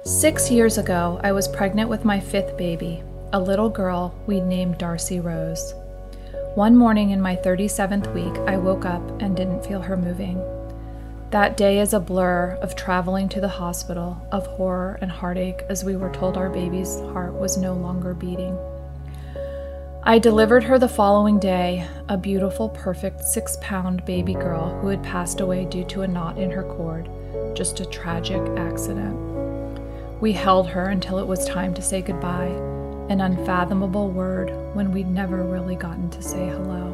6 years ago, I was pregnant with my 5th baby, a little girl we'd named Darcy Rose. One morning in my 37th week, I woke up and didn't feel her moving. That day is a blur of traveling to the hospital, of horror and heartache as we were told our baby's heart was no longer beating. I delivered her the following day, a beautiful, perfect 6-pound baby girl who had passed away due to a knot in her cord, just a tragic accident. We held her until it was time to say goodbye, an unfathomable word when we'd never really gotten to say hello.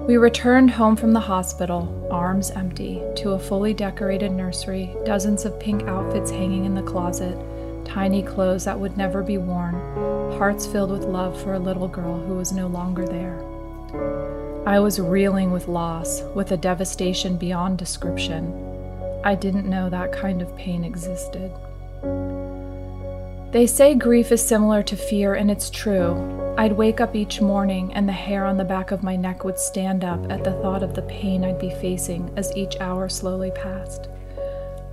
We returned home from the hospital, arms empty, to a fully decorated nursery, dozens of pink outfits hanging in the closet, tiny clothes that would never be worn, hearts filled with love for a little girl who was no longer there. I was reeling with loss, with a devastation beyond description. I didn't know that kind of pain existed. They say grief is similar to fear, and it's true. I'd wake up each morning and the hair on the back of my neck would stand up at the thought of the pain I'd be facing as each hour slowly passed.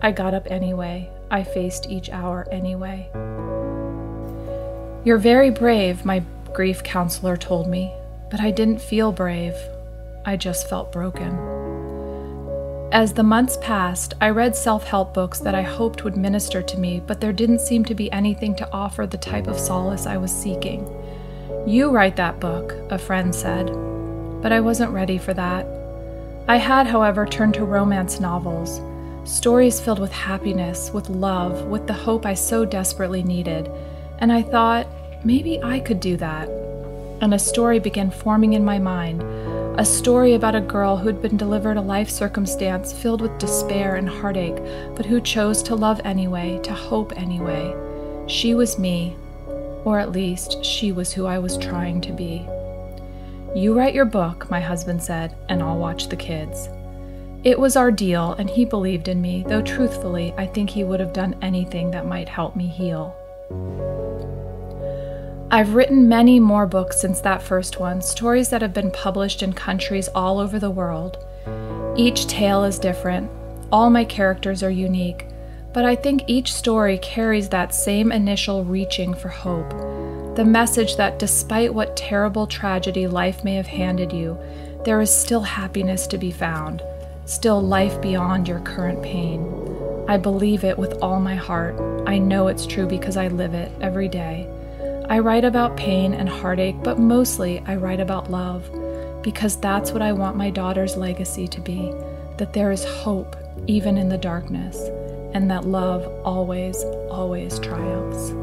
I got up anyway. I faced each hour anyway. "You're very brave," my grief counselor told me, but I didn't feel brave. I just felt broken. As the months passed, I read self-help books that I hoped would minister to me, but there didn't seem to be anything to offer the type of solace I was seeking. "You write that book," a friend said, but I wasn't ready for that. I had, however, turned to romance novels, stories filled with happiness, with love, with the hope I so desperately needed, and I thought, maybe I could do that. And a story began forming in my mind, a story about a girl who'd been delivered a life circumstance filled with despair and heartache, but who chose to love anyway, to hope anyway. She was me, or at least she was who I was trying to be. "You write your book," my husband said, "and I'll watch the kids." It was our deal, and he believed in me, though truthfully, I think he would have done anything that might help me heal. I've written many more books since that first one, stories that have been published in countries all over the world. Each tale is different. All my characters are unique, but I think each story carries that same initial reaching for hope, the message that despite what terrible tragedy life may have handed you, there is still happiness to be found, still life beyond your current pain. I believe it with all my heart. I know it's true because I live it every day. I write about pain and heartache, but mostly I write about love, because that's what I want my daughter's legacy to be, that there is hope even in the darkness, and that love always, always triumphs.